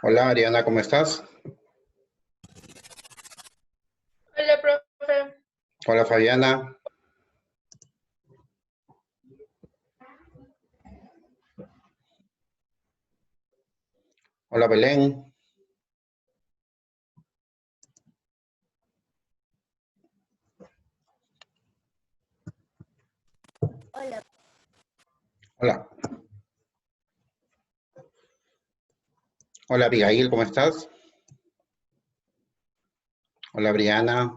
Hola Ariana, ¿cómo estás? Hola, profe. Hola Fabiana. Hola Belén. Hola. Hola. Hola Abigail, ¿cómo estás? Hola Briana.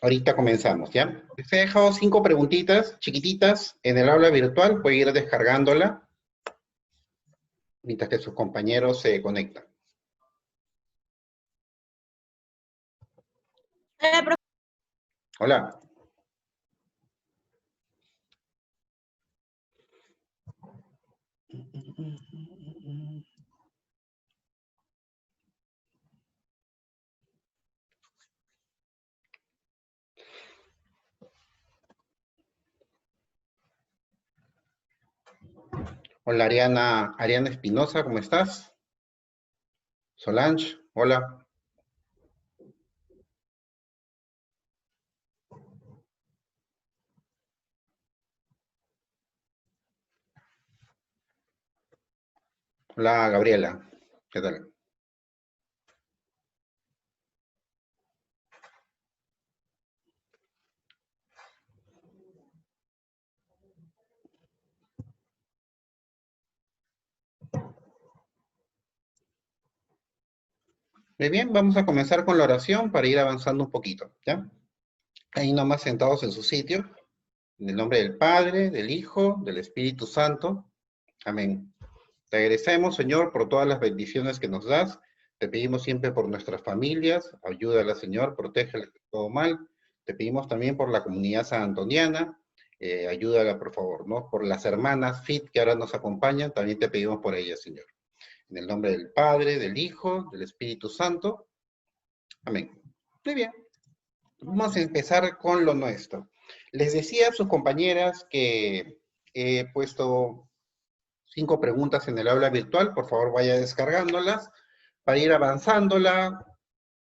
Ahorita comenzamos, ¿ya? Les he dejado 5 preguntitas chiquititas en el aula virtual. Puede ir descargándola mientras que sus compañeros se conectan. Hola, profe. Hola. Hola Ariana Espinosa, ¿cómo estás? Solange, hola. Hola Gabriela, ¿qué tal? Muy bien, vamos a comenzar con la oración para ir avanzando un poquito, ¿ya? Ahí nomás sentados en su sitio, en el nombre del Padre, del Hijo, del Espíritu Santo. Amén. Te agradecemos, Señor, por todas las bendiciones que nos das. Te pedimos siempre por nuestras familias. Ayúdala, Señor, protégelas de todo mal. Te pedimos también por la comunidad sanantoniana. Ayúdala, por favor, ¿no? Por las hermanas FIT que ahora nos acompañan, también te pedimos por ellas, Señor. En el nombre del Padre, del Hijo, del Espíritu Santo. Amén. Muy bien. Vamos a empezar con lo nuestro. Les decía a sus compañeras que he puesto 5 preguntas en el aula virtual. Por favor, vaya descargándolas para ir avanzándola.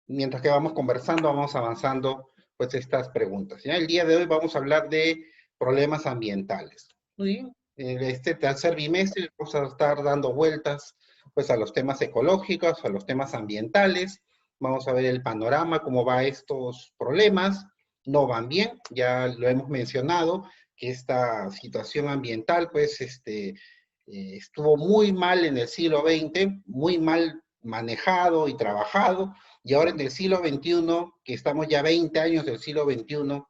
Mientras que vamos conversando, vamos avanzando pues estas preguntas. ¿Ya? El día de hoy vamos a hablar de problemas ambientales. Muy bien. En este tercer bimestre vamos a estar dando vueltas pues a los temas ecológicos, a los temas ambientales. Vamos a ver el panorama, cómo va estos problemas. No van bien, ya lo hemos mencionado, que esta situación ambiental pues estuvo muy mal en el siglo XX, muy mal manejado y trabajado, y ahora en el siglo XXI, que estamos ya 20 años del siglo XXI,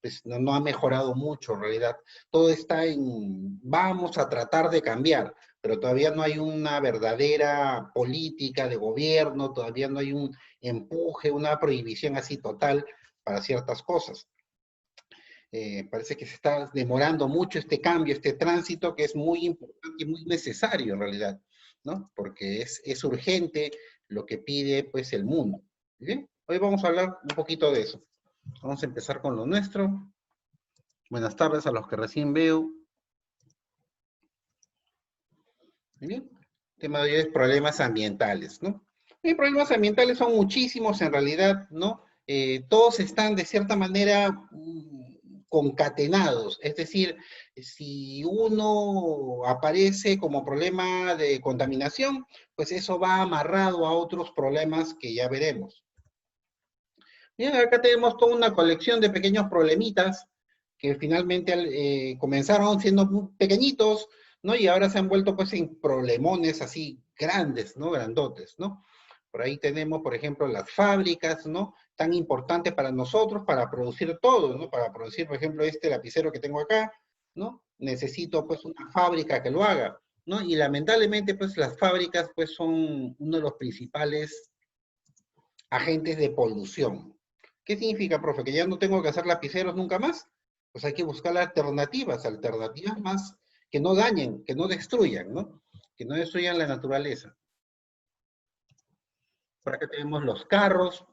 pues no ha mejorado mucho en realidad. Todo está en, vamos a tratar de cambiar, pero todavía no hay una verdadera política de gobierno, todavía no hay un empuje, una prohibición así total para ciertas cosas. Parece que se está demorando mucho este cambio, este tránsito, que es muy importante y muy necesario en realidad, ¿no? Porque es urgente lo que pide pues el mundo. ¿Bien? Hoy vamos a hablar un poquito de eso. Vamos a empezar con lo nuestro. Buenas tardes a los que recién veo. Muy bien. El tema de hoy es problemas ambientales, ¿no? Y problemas ambientales son muchísimos en realidad, ¿no? Todos están de cierta manera concatenados, es decir, si uno aparece como problema de contaminación, pues eso va amarrado a otros problemas que ya veremos. Bien, acá tenemos toda una colección de pequeños problemitas que finalmente comenzaron siendo muy pequeñitos, ¿no? Y ahora se han vuelto pues en problemones así grandes, ¿no? Grandotes, ¿no? Por ahí tenemos, por ejemplo, las fábricas, ¿no? Tan importantes para nosotros, para producir todo, ¿no? Para producir, por ejemplo, este lapicero que tengo acá, ¿no? Necesito, pues, una fábrica que lo haga, ¿no? Y lamentablemente, pues, las fábricas, pues, son uno de los principales agentes de polución. ¿Qué significa, profe? ¿Que ya no tengo que hacer lapiceros nunca más? Pues hay que buscar alternativas, alternativas más que no dañen, que no destruyan, ¿no? Que no destruyan la naturaleza. Por acá tenemos los carros.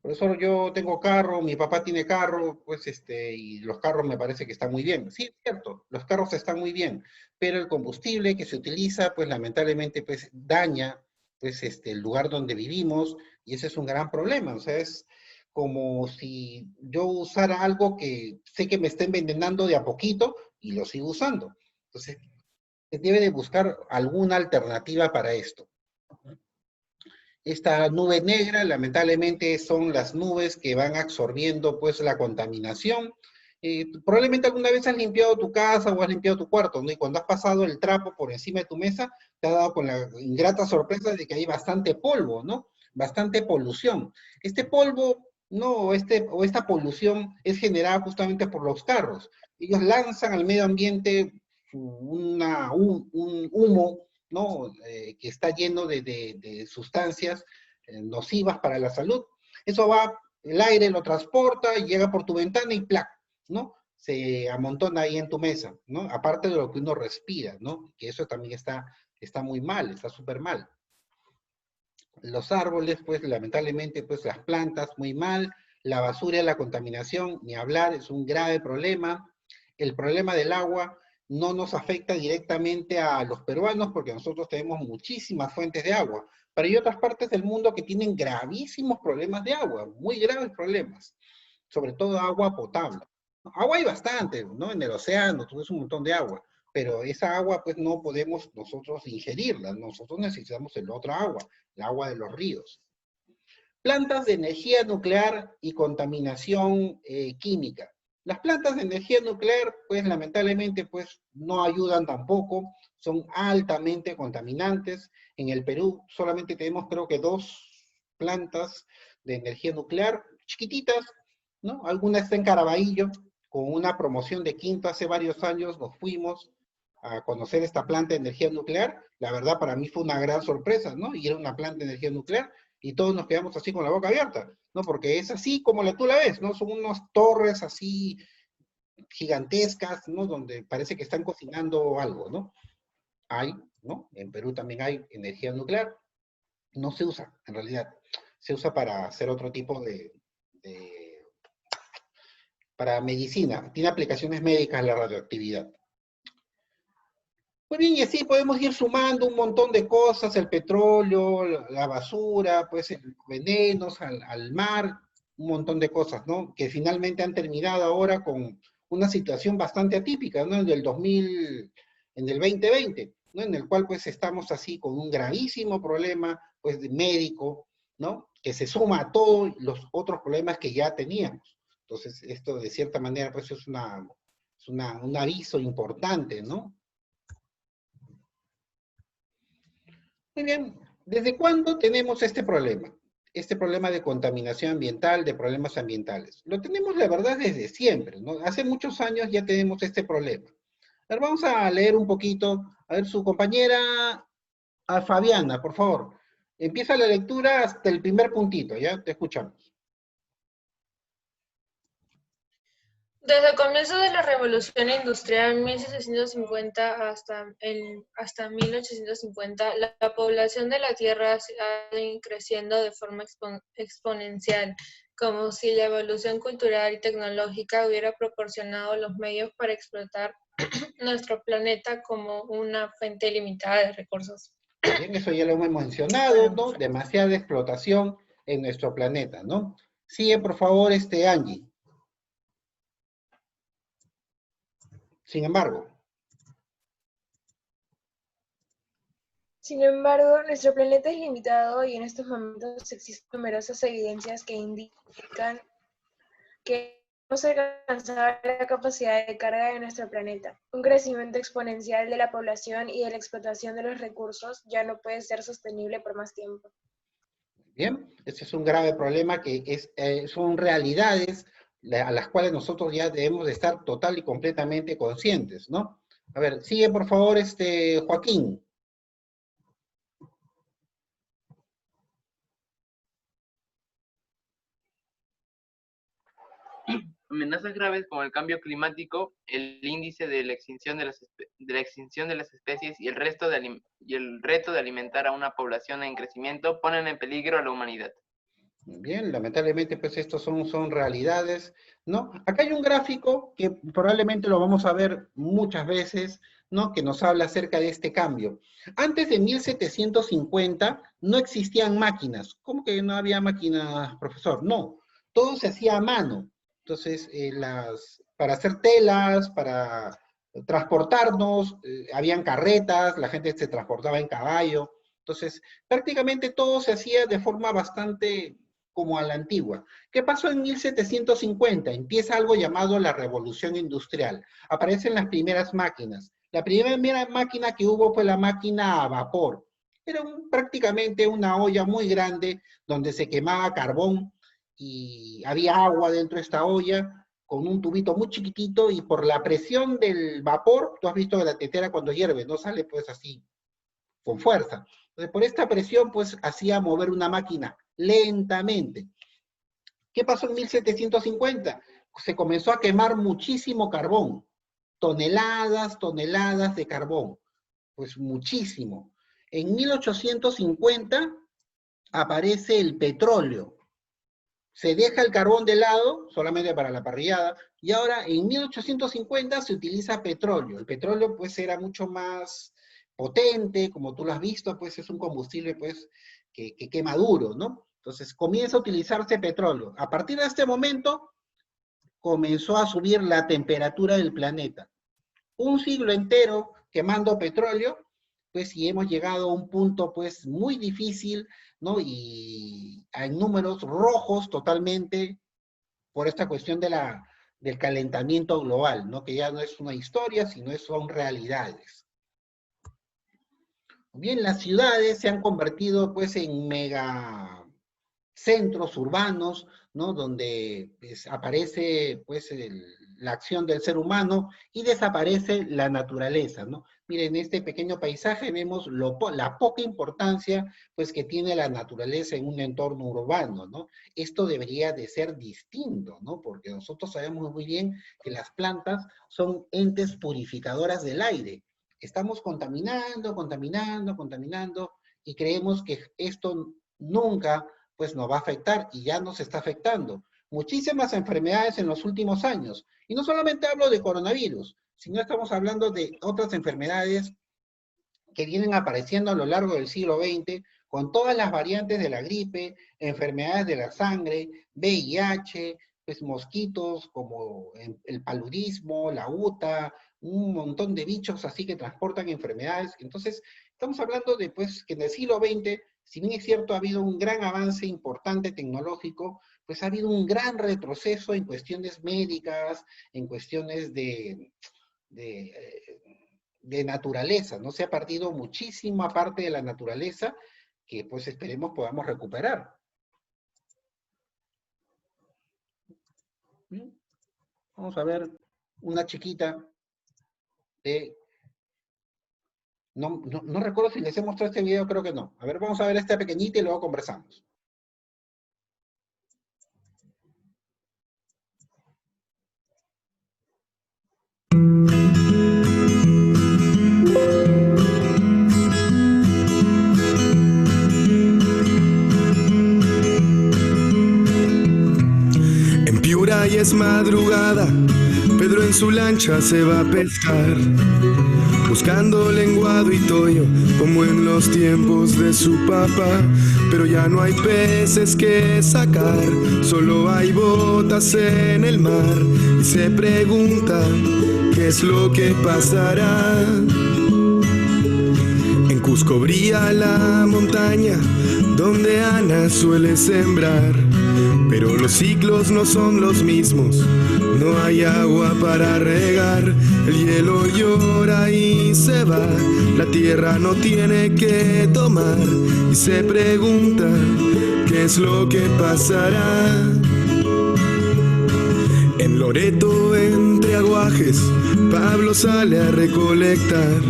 Por eso yo tengo carro, mi papá tiene carro, pues y los carros me parece que están muy bien. Sí, es cierto, los carros están muy bien, pero el combustible que se utiliza, pues lamentablemente, pues daña, pues el lugar donde vivimos, y ese es un gran problema. O sea, es como si yo usara algo que sé que me está envenenando de a poquito y lo sigo usando. Entonces, se debe de buscar alguna alternativa para esto. Esta nube negra, lamentablemente, son las nubes que van absorbiendo pues la contaminación. Probablemente alguna vez has limpiado tu casa o has limpiado tu cuarto, ¿no? Y cuando has pasado el trapo por encima de tu mesa, te ha dado con la ingrata sorpresa de que hay bastante polvo, ¿no? Bastante polución. Este polvo, no, o esta polución es generada justamente por los carros. Ellos lanzan al medio ambiente un humo, ¿no? Que está lleno de sustancias nocivas para la salud. Eso va, el aire lo transporta y llega por tu ventana y ¡plac! ¿No? Se amontona ahí en tu mesa, ¿no? Aparte de lo que uno respira, ¿no? Que eso también está muy mal, está súper mal. Los árboles, pues lamentablemente, pues las plantas, muy mal. La basura y la contaminación, ni hablar, es un grave problema. El problema del agua no nos afecta directamente a los peruanos porque nosotros tenemos muchísimas fuentes de agua, pero hay otras partes del mundo que tienen gravísimos problemas de agua, muy graves problemas, sobre todo agua potable. Agua hay bastante, ¿no? En el océano, tú ves un montón de agua, pero esa agua pues no podemos nosotros ingerirla, nosotros necesitamos el otra agua, el agua de los ríos. Plantas de energía nuclear y contaminación química. Las plantas de energía nuclear, pues lamentablemente, pues no ayudan tampoco, son altamente contaminantes. En el Perú solamente tenemos creo que 2 plantas de energía nuclear, chiquititas, ¿no? Alguna está en Caraballo, con una promoción de quinto hace varios años nos fuimos a conocer esta planta de energía nuclear. La verdad para mí fue una gran sorpresa, ¿no? Y era una planta de energía nuclear y todos nos quedamos así con la boca abierta, ¿no? Porque es así como tú la ves, ¿no? Son unas torres así gigantescas, ¿no? Donde parece que están cocinando algo, ¿no? Hay, ¿no? En Perú también hay energía nuclear, no se usa, en realidad. Se usa para hacer otro tipo para medicina. Tiene aplicaciones médicas la radioactividad. Muy bien, y así podemos ir sumando un montón de cosas, el petróleo, la basura, pues los venenos al mar, un montón de cosas, ¿no? Que finalmente han terminado ahora con una situación bastante atípica, ¿no? En el 2020, ¿no? En el cual pues estamos así con un gravísimo problema, pues de médico, ¿no? Que se suma a todos los otros problemas que ya teníamos. Entonces, esto de cierta manera pues es un aviso importante, ¿no? Muy bien, ¿desde cuándo tenemos este problema? Este problema de contaminación ambiental, de problemas ambientales. Lo tenemos, la verdad, desde siempre, ¿no? Hace muchos años ya tenemos este problema. A ver, vamos a leer un poquito. A ver, su compañera Fabiana, por favor. Empieza la lectura hasta el primer puntito, ¿ya? Te escuchamos. Desde el comienzo de la Revolución Industrial en 1750 hasta 1850, la población de la Tierra ha ido creciendo de forma exponencial, como si la evolución cultural y tecnológica hubiera proporcionado los medios para explotar nuestro planeta como una fuente ilimitada de recursos. Bien, eso ya lo hemos mencionado, Bueno, ¿no? profe. Demasiada explotación en nuestro planeta, ¿no? Sigue, por favor, Angie. Sin embargo, Sin embargo, nuestro planeta es limitado y en estos momentos existen numerosas evidencias que indican que no se alcanzará la capacidad de carga de nuestro planeta. Un crecimiento exponencial de la población y de la explotación de los recursos ya no puede ser sostenible por más tiempo. Bien, ese es un grave problema que son realidades a las cuales nosotros ya debemos de estar total y completamente conscientes, ¿no? A ver, sigue por favor, Joaquín. Amenazas graves como el cambio climático, el índice de la extinción de las especies y el reto de alimentar a una población en crecimiento ponen en peligro a la humanidad. Bien, lamentablemente pues estos son realidades, ¿no? Acá hay un gráfico que probablemente lo vamos a ver muchas veces, ¿no? Que nos habla acerca de este cambio. Antes de 1750 no existían máquinas. ¿Cómo que no había máquinas, profesor? No, todo se hacía a mano. Entonces, para hacer telas, para transportarnos, habían carretas, la gente se transportaba en caballo. Entonces, prácticamente todo se hacía de forma bastante como a la antigua. ¿Qué pasó en 1750? Empieza algo llamado la Revolución Industrial. Aparecen las primeras máquinas. La primera máquina que hubo fue la máquina a vapor. Era prácticamente una olla muy grande donde se quemaba carbón y había agua dentro de esta olla con un tubito muy chiquitito y por la presión del vapor, tú has visto que la tetera cuando hierve, no sale pues así con fuerza. Entonces, por esta presión, pues, hacía mover una máquina lentamente. ¿Qué pasó en 1750? Se comenzó a quemar muchísimo carbón, toneladas de carbón, pues muchísimo. En 1850 aparece el petróleo. Se deja el carbón de lado, solamente para la parrillada, y ahora en 1850 se utiliza petróleo. El petróleo, pues, era mucho más potente, como tú lo has visto, pues es un combustible pues que quema duro, ¿no? Entonces comienza a utilizarse petróleo. A partir de este momento comenzó a subir la temperatura del planeta. Un siglo entero quemando petróleo, pues y hemos llegado a un punto pues muy difícil, ¿no? Y hay números rojos totalmente por esta cuestión del calentamiento global, ¿no? Que ya no es una historia, sino son realidades. Bien, las ciudades se han convertido pues en megacentros urbanos, ¿no? Donde pues, aparece pues la acción del ser humano y desaparece la naturaleza, ¿no? Miren, en este pequeño paisaje vemos la poca importancia pues que tiene la naturaleza en un entorno urbano, ¿no? Esto debería de ser distinto, ¿no? Porque nosotros sabemos muy bien que las plantas son entes purificadoras del aire. Estamos contaminando, y creemos que esto nunca pues nos va a afectar y ya nos está afectando. Muchísimas enfermedades en los últimos años. Y no solamente hablo de coronavirus, sino estamos hablando de otras enfermedades que vienen apareciendo a lo largo del siglo XX, con todas las variantes de la gripe, enfermedades de la sangre, VIH, pues mosquitos como el paludismo, la UTA, un montón de bichos así que transportan enfermedades. Entonces, estamos hablando de pues, que en el siglo XX, si bien es cierto, ha habido un gran avance importante tecnológico, pues ha habido un gran retroceso en cuestiones médicas, en cuestiones de naturaleza, ¿no? Se ha partido muchísima parte de la naturaleza que pues esperemos podamos recuperar. Vamos a ver una chiquita de... No recuerdo si les he mostrado este video, creo que no. A ver, vamos a ver esta pequeñita y luego conversamos. En Piura y es madrugada, Pedro en su lancha se va a pescar, buscando lenguado y toyo, como en los tiempos de su papá. Pero ya no hay peces que sacar, solo hay botas en el mar. Y se pregunta, ¿qué es lo que pasará? En Cusco brilla la montaña, donde Ana suele sembrar. Pero los ciclos no son los mismos, no hay agua para regar. El hielo llora y se va, la tierra no tiene que tomar. Y se pregunta, ¿qué ¿qué es lo que pasará? En Loreto, entre aguajes, Pablo sale a recolectar.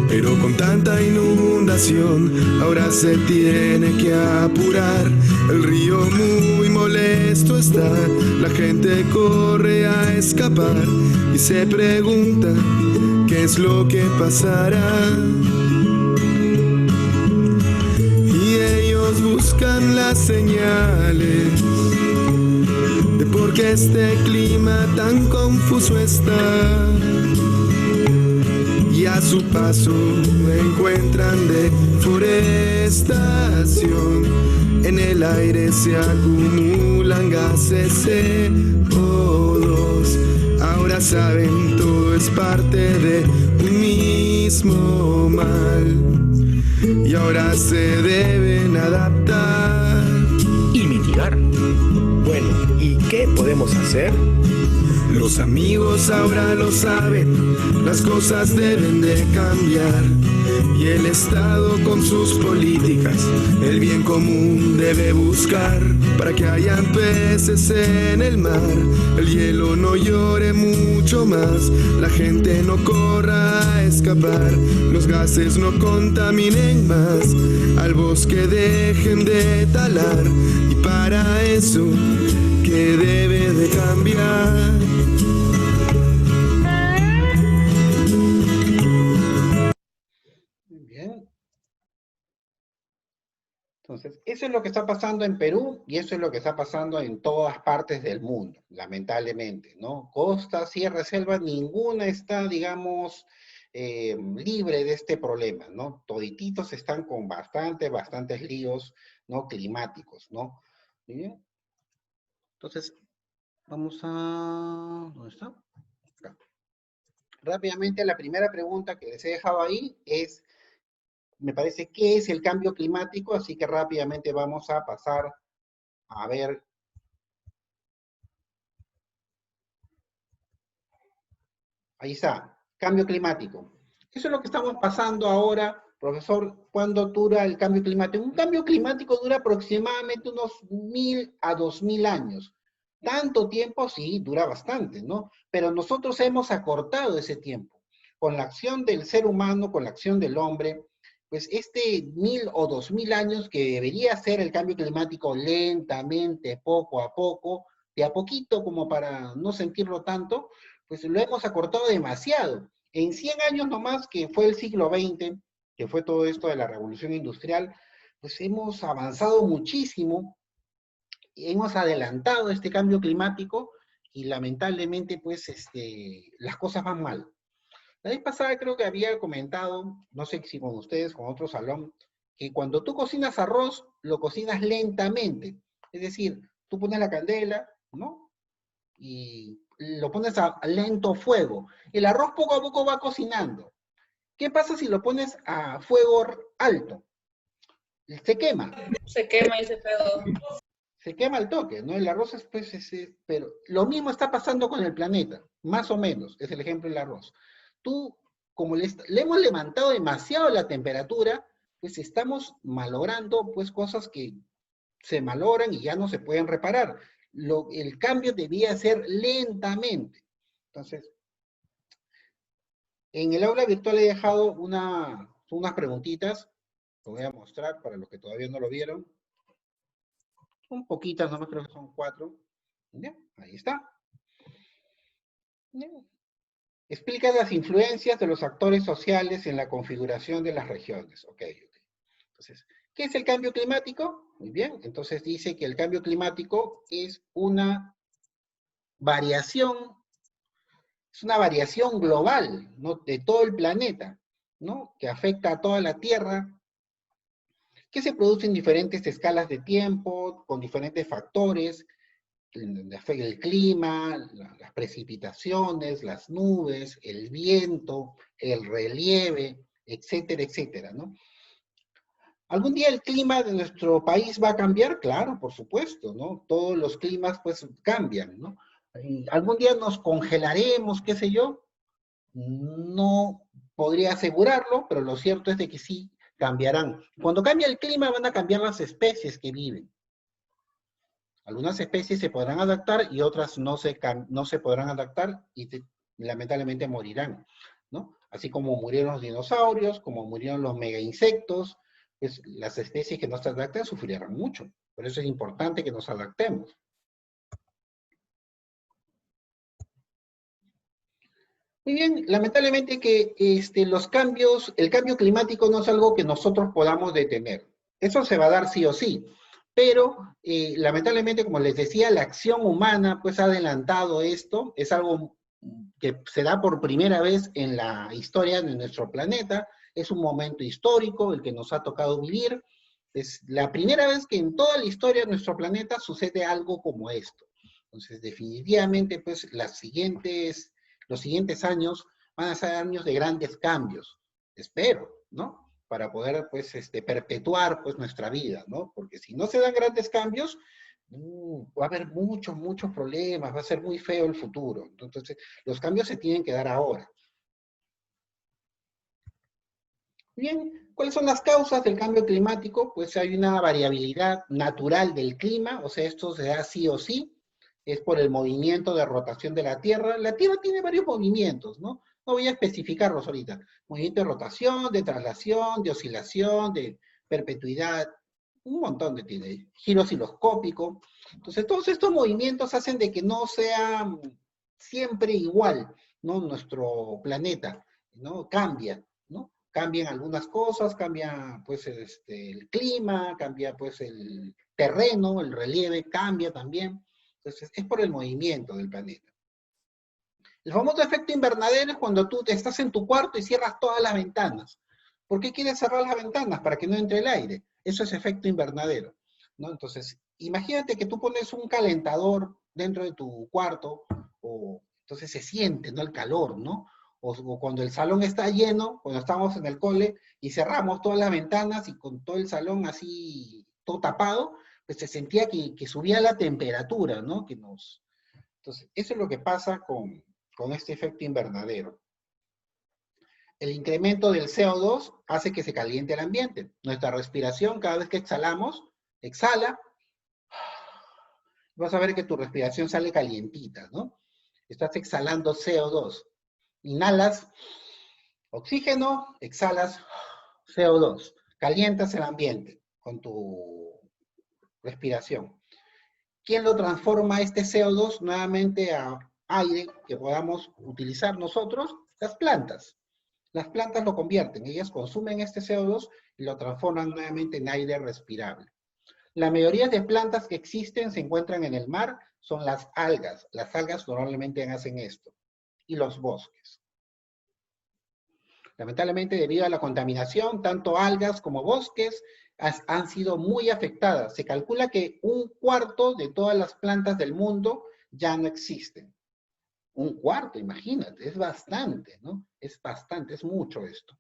Pero con tanta inundación, ahora se tiene que apurar. El río muy molesto está, la gente corre a escapar y se pregunta, ¿qué es lo que pasará? Y ellos buscan las señales de por qué este clima tan confuso está. Y a su paso encuentran deforestación. En el aire se acumulan gases CO2. Ahora saben, todo es parte de un mismo mal. Y ahora se deben adaptar y mitigar. Bueno, ¿y qué podemos hacer? Los amigos ahora lo saben, las cosas deben de cambiar. Y el Estado con sus políticas, el bien común debe buscar. Para que hayan peces en el mar, el hielo no llore mucho más, la gente no corra a escapar, los gases no contaminen más, al bosque dejen de talar. Y para eso, ¿qué debe de cambiar? Bien. Entonces, eso es lo que está pasando en Perú y eso es lo que está pasando en todas partes del mundo, lamentablemente, ¿no? Costa, sierra, selva, ninguna está, digamos, libre de este problema, ¿no? Todititos están con bastantes líos, ¿no? Climáticos, ¿no? Muy bien. Entonces, vamos a... ¿dónde está? Acá. Rápidamente, la primera pregunta que les he dejado ahí es, me parece, ¿qué es el cambio climático? Así que rápidamente vamos a pasar a ver. Ahí está, cambio climático. Eso es lo que estamos pasando ahora, profesor. ¿Cuándo dura el cambio climático? Un cambio climático dura aproximadamente unos 1000 a 2000 años. Tanto tiempo, sí, dura bastante, ¿no? Pero nosotros hemos acortado ese tiempo. Con la acción del ser humano, con la acción del hombre, pues 1000 o 2000 años que debería ser el cambio climático lentamente, poco a poco, de a poquito como para no sentirlo tanto, pues lo hemos acortado demasiado. En 100 años nomás, que fue el siglo XX, que fue todo esto de la revolución industrial, pues hemos avanzado muchísimo, hemos adelantado este cambio climático y lamentablemente pues las cosas van mal. La vez pasada creo que había comentado, no sé si con ustedes, con otro salón, que cuando tú cocinas arroz, lo cocinas lentamente. Es decir, tú pones la candela, ¿no? Y lo pones a lento fuego. El arroz poco a poco va cocinando. ¿Qué pasa si lo pones a fuego alto? Se quema. Se quema y se pega. Se quema al toque, ¿no? El arroz es, pues, pero lo mismo está pasando con el planeta, más o menos, es el ejemplo del arroz. Tú, como le hemos levantado demasiado la temperatura, pues estamos malogrando pues cosas que se malogran y ya no se pueden reparar. El cambio debía ser lentamente. Entonces, en el aula virtual he dejado unas preguntitas, lo voy a mostrar para los que todavía no lo vieron. Son poquitas, nomás creo que son 4. ¿Ya? Ahí está. ¿Ya? Explica las influencias de los actores sociales en la configuración de las regiones. Ok. Entonces, ¿qué es el cambio climático? Muy bien. Entonces dice que el cambio climático es una variación global, ¿no? De todo el planeta, ¿no? Que afecta a toda la Tierra, que se produce en diferentes escalas de tiempo, con diferentes factores, el clima, las precipitaciones, las nubes, el viento, el relieve, etcétera, etcétera, ¿no? ¿Algún día el clima de nuestro país va a cambiar? Claro, por supuesto, ¿no? Todos los climas, pues, cambian, ¿no? ¿Algún día nos congelaremos, qué sé yo? No podría asegurarlo, pero lo cierto es de que sí cambiarán. Cuando cambia el clima van a cambiar las especies que viven, Algunas especies se podrán adaptar y otras no se podrán adaptar y lamentablemente morirán, ¿no? Así como murieron los dinosaurios, como murieron los megainsectos, pues las especies que no se adapten sufrirán mucho. Por eso es importante que nos adaptemos. Muy bien, lamentablemente que el cambio climático no es algo que nosotros podamos detener. Eso se va a dar sí o sí. Pero, lamentablemente, como les decía, la acción humana pues ha adelantado esto. Es algo que se da por primera vez en la historia de nuestro planeta. Es un momento histórico el que nos ha tocado vivir. Es la primera vez que en toda la historia de nuestro planeta sucede algo como esto. Entonces, definitivamente, pues, los siguientes años van a ser años de grandes cambios, espero, ¿no? Para poder, pues, perpetuar, pues, nuestra vida, ¿no? Porque si no se dan grandes cambios, va a haber muchos problemas, va a ser muy feo el futuro. Entonces, los cambios se tienen que dar ahora. Bien, ¿cuáles son las causas del cambio climático? Pues hay una variabilidad natural del clima, o sea, esto se da sí o sí, es por el movimiento de rotación de la Tierra. La Tierra tiene varios movimientos, ¿no? No voy a especificarlos ahorita. Movimiento de rotación, de traslación, de oscilación, de perpetuidad, un montón de tiene. Giro osciloscópico. Entonces, todos estos movimientos hacen de que no sea siempre igual, ¿no? Nuestro planeta, ¿no? Cambia, ¿no? Cambian algunas cosas, cambia, pues, el clima, cambia, pues, el terreno, el relieve cambia también. Entonces, es por el movimiento del planeta. El famoso efecto invernadero es cuando tú estás en tu cuarto y cierras todas las ventanas. ¿Por qué quieres cerrar las ventanas? Para que no entre el aire. Eso es efecto invernadero, ¿no? Entonces, imagínate que tú pones un calentador dentro de tu cuarto, entonces se siente, ¿no? El calor, ¿no? O cuando el salón está lleno, cuando estamos en el cole y cerramos todas las ventanas y con todo el salón así, todo tapado, pues se sentía que subía la temperatura, ¿no? Entonces, eso es lo que pasa con este efecto invernadero. El incremento del CO2 hace que se caliente el ambiente. Nuestra respiración, cada vez que exhalamos, exhala, vas a ver que tu respiración sale calientita, ¿no? Estás exhalando CO2. Inhalas oxígeno, exhalas CO2. Calientas el ambiente con tu respiración. ¿Quién lo transforma este CO2 nuevamente a aire que podamos utilizar nosotros? Las plantas. Las plantas lo convierten, ellas consumen este CO2 y lo transforman nuevamente en aire respirable. La mayoría de plantas que existen se encuentran en el mar, son las algas. Las algas normalmente hacen esto. Y los bosques. Lamentablemente, debido a la contaminación, tanto algas como bosques han sido muy afectadas. Se calcula que 1/4 de todas las plantas del mundo ya no existen. 1/4, imagínate, es bastante, ¿no? Es bastante, es mucho esto.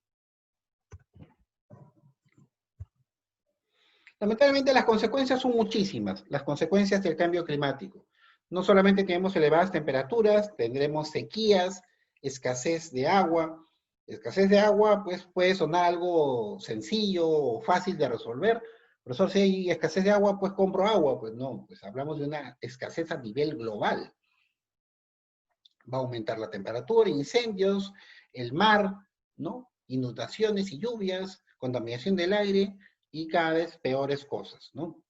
Lamentablemente las consecuencias son muchísimas, las consecuencias del cambio climático. No solamente tenemos elevadas temperaturas, tendremos sequías, escasez de agua. Escasez de agua, pues puede sonar algo sencillo o fácil de resolver. Profesor, si hay escasez de agua, pues compro agua. Pues no, pues hablamos de una escasez a nivel global. Va a aumentar la temperatura, incendios, el mar, ¿no? Inundaciones y lluvias, contaminación del aire y cada vez peores cosas, ¿no?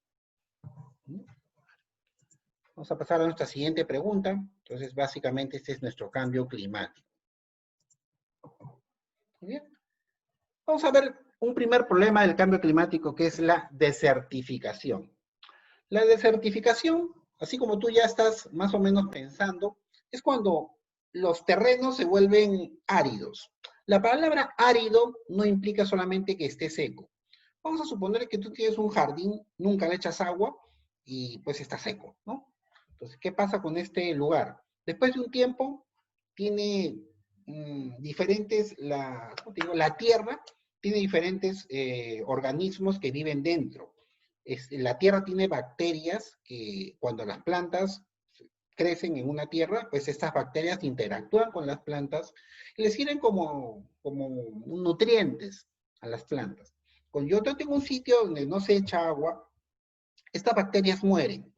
Vamos a pasar a nuestra siguiente pregunta. Entonces, básicamente, este es nuestro cambio climático. Bien. Vamos a ver un primer problema del cambio climático, que es la desertificación. La desertificación, así como tú ya estás más o menos pensando, es cuando los terrenos se vuelven áridos. La palabra árido no implica solamente que esté seco. Vamos a suponer que tú tienes un jardín, nunca le echas agua y pues está seco, ¿no? Entonces, ¿qué pasa con este lugar? Después de un tiempo, tiene diferentes, la tierra tiene diferentes organismos que viven dentro. La tierra tiene bacterias que cuando las plantas crecen en una tierra, pues estas bacterias interactúan con las plantas y les sirven como nutrientes a las plantas. Cuando yo tengo un sitio donde no se echa agua, estas bacterias mueren.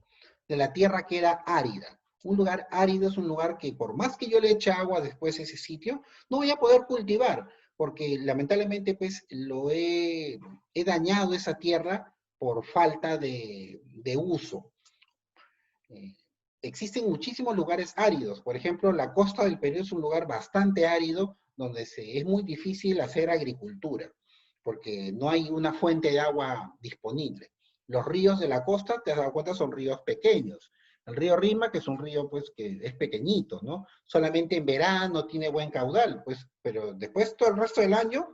de la tierra que era árida. Un lugar árido es un lugar que por más que yo le eche agua después a ese sitio, no voy a poder cultivar, porque lamentablemente pues he dañado esa tierra por falta de uso. Existen muchísimos lugares áridos. Por ejemplo, la costa del Perú es un lugar bastante árido donde es muy difícil hacer agricultura, porque no hay una fuente de agua disponible. Los ríos de la costa, te has dado cuenta, son ríos pequeños. El río Rima, que es un río pues que es pequeñito, ¿no? Solamente en verano tiene buen caudal, pues, pero después todo el resto del año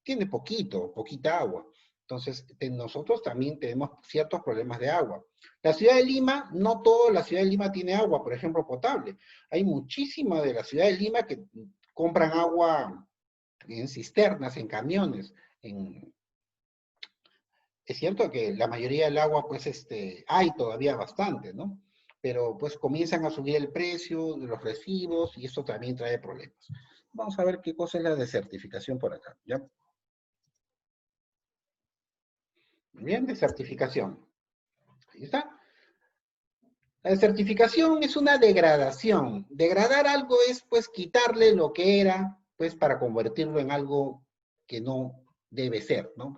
tiene poquita agua. Entonces, nosotros también tenemos ciertos problemas de agua. La ciudad de Lima, no toda la ciudad de Lima tiene agua, por ejemplo, potable. Hay muchísima de la ciudad de Lima que compran agua en cisternas, en camiones. Es cierto que la mayoría del agua, pues, hay todavía bastante, ¿no? Pero, pues, comienzan a subir el precio de los recibos y esto también trae problemas. Vamos a ver qué cosa es la desertificación por acá, ¿ya? Bien, desertificación. Ahí está. La desertificación es una degradación. Degradar algo es, pues, quitarle lo que era, pues, para convertirlo en algo que no debe ser, ¿no?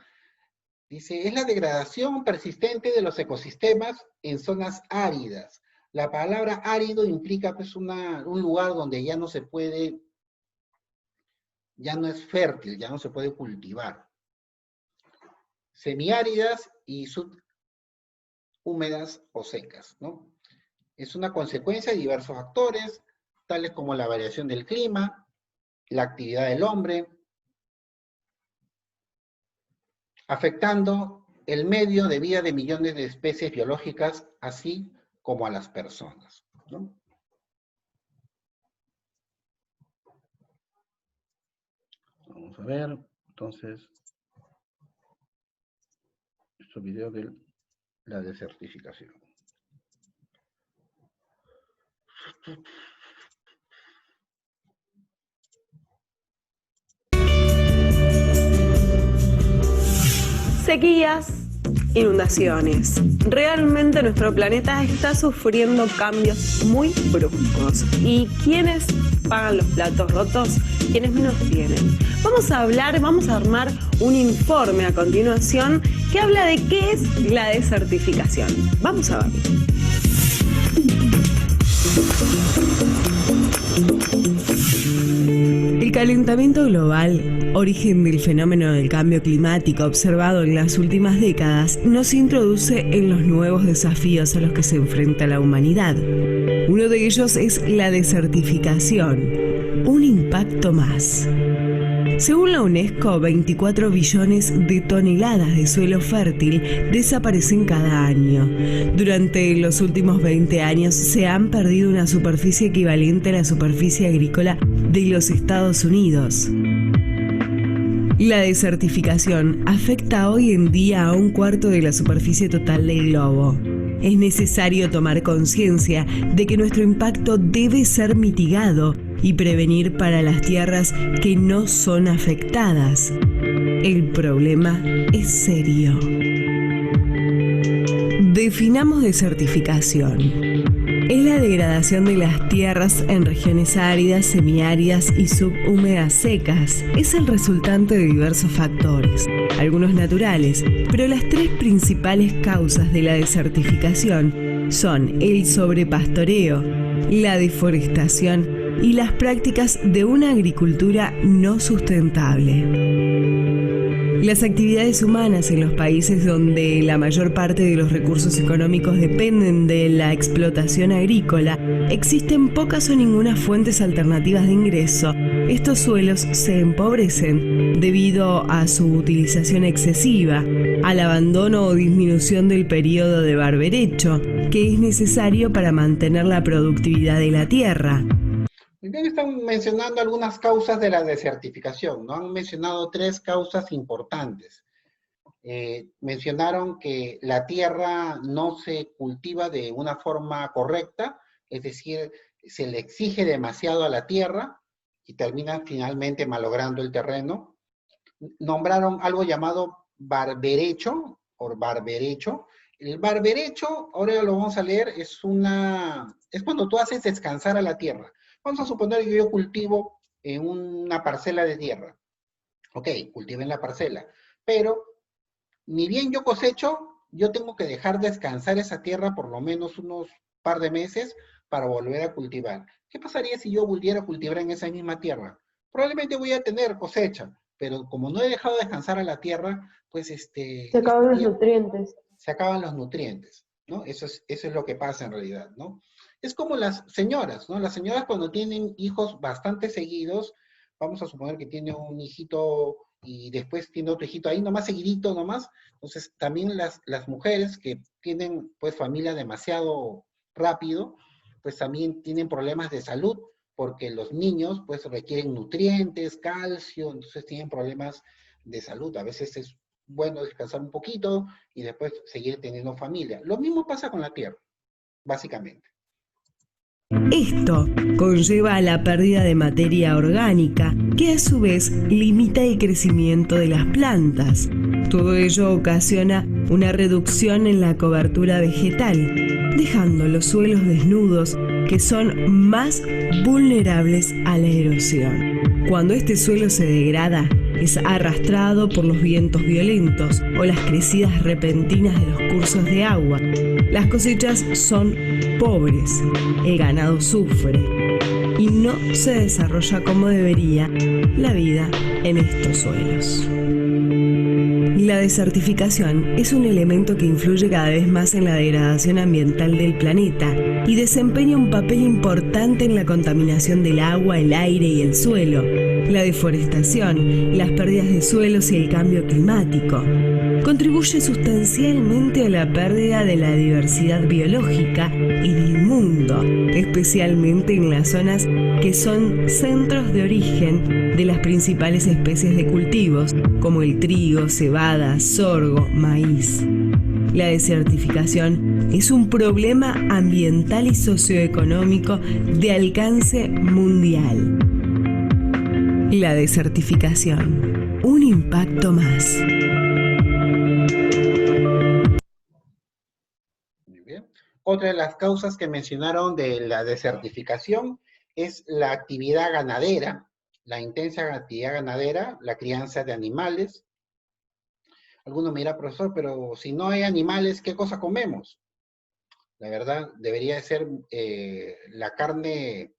Dice, es la degradación persistente de los ecosistemas en zonas áridas. La palabra árido implica, pues, un lugar donde ya no se puede, ya no es fértil, ya no se puede cultivar. Semiáridas y subhúmedas o secas, ¿no? Es una consecuencia de diversos factores, tales como la variación del clima, la actividad del hombre, afectando el medio de vida de millones de especies biológicas, así como a las personas, ¿no? Vamos a ver, entonces, este video de la desertificación. Sequías, inundaciones. Realmente nuestro planeta está sufriendo cambios muy bruscos. ¿Y quiénes pagan los platos rotos? Quienes menos tienen. Vamos a armar un informe a continuación que habla de qué es la desertificación. Vamos a verlo. El calentamiento global, origen del fenómeno del cambio climático observado en las últimas décadas, nos introduce en los nuevos desafíos a los que se enfrenta la humanidad. Uno de ellos es la desertificación, un impacto más. Según la UNESCO, 24 billones de toneladas de suelo fértil desaparecen cada año. Durante los últimos 20 años se han perdido una superficie equivalente a la superficie agrícola de los Estados Unidos. La desertificación afecta hoy en día a un cuarto de la superficie total del globo. Es necesario tomar conciencia de que nuestro impacto debe ser mitigado y prevenir para las tierras que no son afectadas. El problema es serio. Definamos desertificación. Es la degradación de las tierras en regiones áridas, semiáridas y subhúmedas secas. Es el resultante de diversos factores, algunos naturales, pero las tres principales causas de la desertificación son el sobrepastoreo, la deforestación y las prácticas de una agricultura no sustentable. Las actividades humanas en los países donde la mayor parte de los recursos económicos dependen de la explotación agrícola, existen pocas o ninguna fuentes alternativas de ingreso. Estos suelos se empobrecen debido a su utilización excesiva, al abandono o disminución del periodo de barberecho, que es necesario para mantener la productividad de la tierra. Bien, están mencionando algunas causas de la desertificación, ¿no? Han mencionado 3 causas importantes. Mencionaron que la tierra no se cultiva de una forma correcta, es decir, se le exige demasiado a la tierra y termina finalmente malogrando el terreno. Nombraron algo llamado barberecho, El barberecho, ahora lo vamos a leer, es cuando tú haces descansar a la tierra. Vamos a suponer que yo cultivo en una parcela de tierra. Ok, cultivo en la parcela, pero ni bien yo cosecho, yo tengo que dejar descansar esa tierra por lo menos unos par de meses para volver a cultivar. ¿Qué pasaría si yo volviera a cultivar en esa misma tierra? Probablemente voy a tener cosecha, pero como no he dejado descansar a la tierra, pues Se acaban los nutrientes. se acaban los nutrientes, ¿no? Eso es lo que pasa en realidad, ¿no? Es como las señoras, ¿no? Las señoras cuando tienen hijos bastante seguidos, vamos a suponer que tiene un hijito y después tiene otro hijito ahí nomás seguidito nomás, entonces también las mujeres que tienen pues familia demasiado rápido, pues también tienen problemas de salud, porque los niños pues requieren nutrientes, calcio, entonces tienen problemas de salud. A veces es bueno descansar un poquito y después seguir teniendo familia. Lo mismo pasa con la tierra, básicamente. Esto conlleva a la pérdida de materia orgánica, que a su vez limita el crecimiento de las plantas. Todo ello ocasiona una reducción en la cobertura vegetal, dejando los suelos desnudos, que son más vulnerables a la erosión. Cuando este suelo se degrada, es arrastrado por los vientos violentos o las crecidas repentinas de los cursos de agua. Las cosechas son pobres, el ganado sufre y no se desarrolla como debería la vida en estos suelos. La desertificación es un elemento que influye cada vez más en la degradación ambiental del planeta y desempeña un papel importante en la contaminación del agua, el aire y el suelo, la deforestación, las pérdidas de suelos y el cambio climático. Contribuye sustancialmente a la pérdida de la diversidad biológica en el mundo, especialmente en las zonas que son centros de origen de las principales especies de cultivos, como el trigo, cebada, sorgo, maíz. La desertificación es un problema ambiental y socioeconómico de alcance mundial. La desertificación, un impacto más. Muy bien. Otra de las causas que mencionaron de la desertificación es la actividad ganadera, la intensa actividad ganadera, la crianza de animales. Alguno me dirá, profesor, pero si no hay animales, ¿qué cosa comemos? La verdad, debería ser, la carne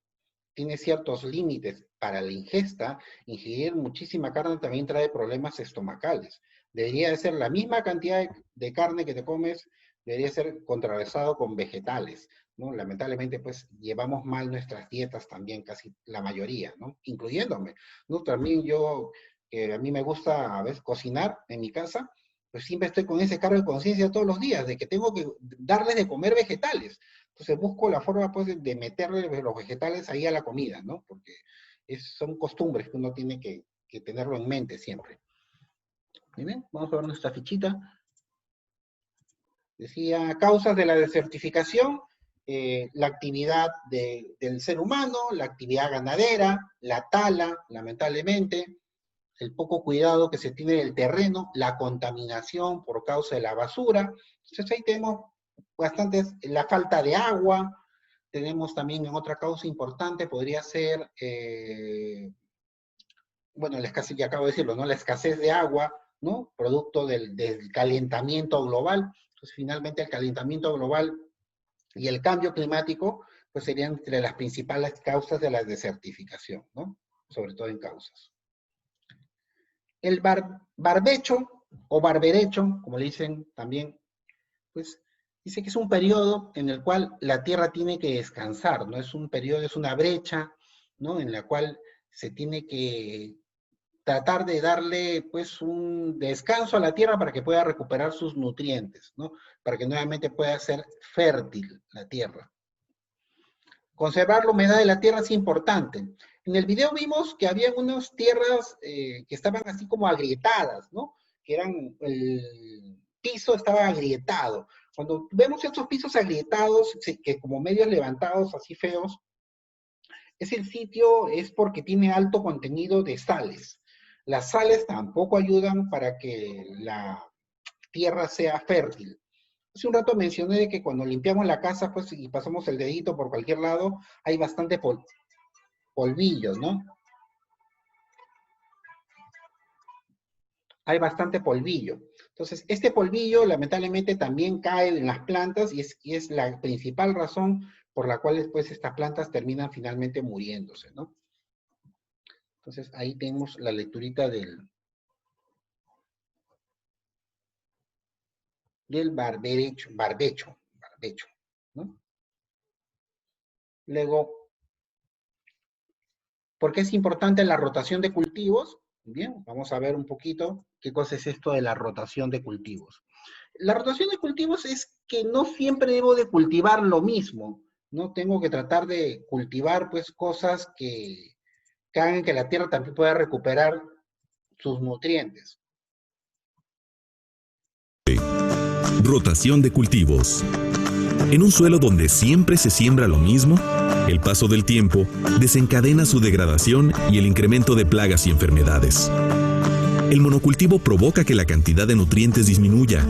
tiene ciertos límites para la ingesta. Ingerir muchísima carne también trae problemas estomacales. Debería de ser la misma cantidad de carne que te comes, debería ser contrarrestado con vegetales, ¿no? Lamentablemente, pues, llevamos mal nuestras dietas también, casi la mayoría, ¿no? Incluyéndome, ¿no? También yo, a mí me gusta a veces cocinar en mi casa, pues siempre estoy con ese cargo de conciencia todos los días, de que tengo que darles de comer vegetales. Entonces busco la forma, pues, de meterle los vegetales ahí a la comida, ¿no? Porque son costumbres que uno tiene que tenerlo en mente siempre. Muy bien, vamos a ver nuestra fichita. Decía, causas de la desertificación, la actividad del ser humano, la actividad ganadera, la tala, lamentablemente, el poco cuidado que se tiene del terreno, la contaminación por causa de la basura. Entonces ahí tenemos bastantes, la falta de agua, tenemos también en otra causa importante, podría ser, bueno, la escasez, ya acabo de decirlo, ¿no? La escasez de agua, ¿no? Producto del calentamiento global. Entonces finalmente el calentamiento global y el cambio climático, pues serían entre las principales causas de la desertificación, ¿no? Sobre todo en causas. El barbecho o barberecho, como le dicen también, pues dice que es un periodo en el cual la tierra tiene que descansar, ¿no? Es un periodo, es una brecha, ¿no? En la cual se tiene que tratar de darle, pues, un descanso a la tierra para que pueda recuperar sus nutrientes, ¿no? Para que nuevamente pueda ser fértil la tierra. Conservar la humedad de la tierra es importante. En el video vimos que había unas tierras que estaban así como agrietadas, ¿no? Que eran, el piso estaba agrietado. Cuando vemos estos pisos agrietados, que como medios levantados, así feos, ese sitio es porque tiene alto contenido de sales. Las sales tampoco ayudan para que la tierra sea fértil. Hace un rato mencioné de que cuando limpiamos la casa, pues, y pasamos el dedito por cualquier lado, hay bastante polvillo, ¿no? Hay bastante polvillo. Entonces, este polvillo lamentablemente también cae en las plantas y es la principal razón por la cual después estas plantas terminan finalmente muriéndose, ¿no? Entonces, ahí tenemos la lecturita del barbecho, ¿no? Luego, ¿por qué es importante la rotación de cultivos? Bien, vamos a ver un poquito qué cosa es esto de la rotación de cultivos. La rotación de cultivos es que no siempre debo de cultivar lo mismo, ¿no? Tengo que tratar de cultivar, pues, cosas que hagan que la tierra también pueda recuperar sus nutrientes. Rotación de cultivos. En un suelo donde siempre se siembra lo mismo, el paso del tiempo desencadena su degradación y el incremento de plagas y enfermedades. El monocultivo provoca que la cantidad de nutrientes disminuya,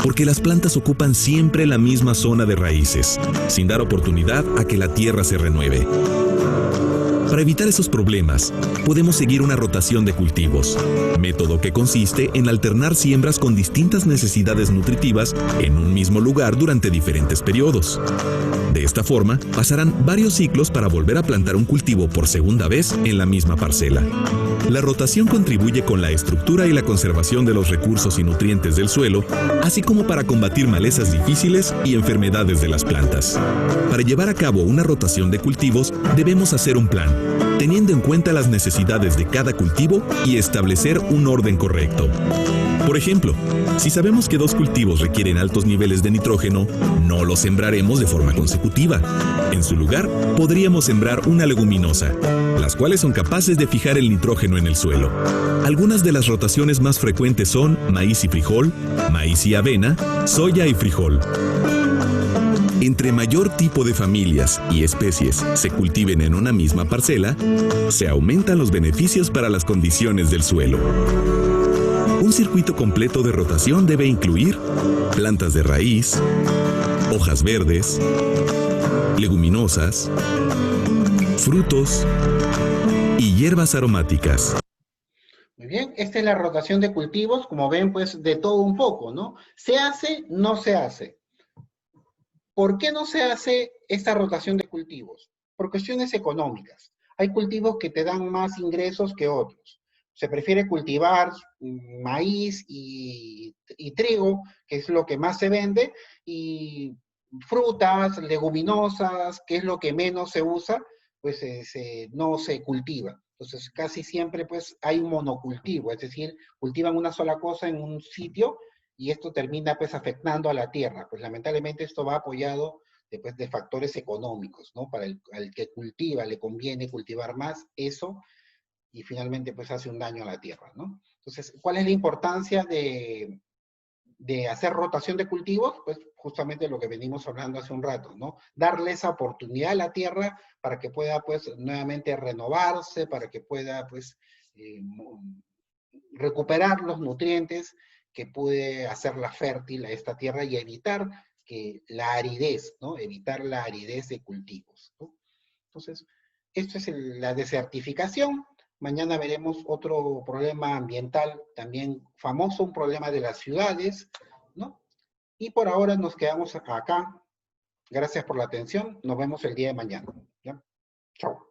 porque las plantas ocupan siempre la misma zona de raíces, sin dar oportunidad a que la tierra se renueve. Para evitar esos problemas, podemos seguir una rotación de cultivos, método que consiste en alternar siembras con distintas necesidades nutritivas en un mismo lugar durante diferentes periodos. De esta forma, pasarán varios ciclos para volver a plantar un cultivo por segunda vez en la misma parcela. La rotación contribuye con la estructura y la conservación de los recursos y nutrientes del suelo, así como para combatir malezas difíciles y enfermedades de las plantas. Para llevar a cabo una rotación de cultivos, debemos hacer un plan, teniendo en cuenta las necesidades de cada cultivo y establecer un orden correcto. Por ejemplo, si sabemos que 2 cultivos requieren altos niveles de nitrógeno, no los sembraremos de forma consecutiva. En su lugar, podríamos sembrar una leguminosa, las cuales son capaces de fijar el nitrógeno en el suelo. Algunas de las rotaciones más frecuentes son maíz y frijol, maíz y avena, soya y frijol. Entre mayor tipo de familias y especies se cultiven en una misma parcela, se aumentan los beneficios para las condiciones del suelo. Un circuito completo de rotación debe incluir plantas de raíz, hojas verdes, leguminosas, frutos y hierbas aromáticas. Muy bien, esta es la rotación de cultivos, como ven, pues de todo un poco, ¿no? ¿Se hace? No se hace. ¿Por qué no se hace esta rotación de cultivos? Por cuestiones económicas. Hay cultivos que te dan más ingresos que otros. Se prefiere cultivar maíz y trigo, que es lo que más se vende, y frutas, leguminosas, que es lo que menos se usa, pues no se cultiva. Entonces, casi siempre pues hay un monocultivo, es decir, cultivan una sola cosa en un sitio y esto termina pues afectando a la tierra. Pues lamentablemente esto va apoyado después de factores económicos, ¿no? Para el que cultiva le conviene cultivar más eso y finalmente pues hace un daño a la tierra, ¿no? Entonces, ¿cuál es la importancia de hacer rotación de cultivos? Pues justamente lo que venimos hablando hace un rato, ¿no? Darle esa oportunidad a la tierra para que pueda pues nuevamente renovarse, para que pueda pues recuperar los nutrientes que puede hacerla fértil a esta tierra y evitar que la aridez, ¿no? Evitar la aridez de cultivos, ¿no? Entonces, esto es la desertificación. Mañana veremos otro problema ambiental también famoso, un problema de las ciudades, ¿no? Y por ahora nos quedamos acá. Gracias por la atención. Nos vemos el día de mañana, ¿ya? Chao.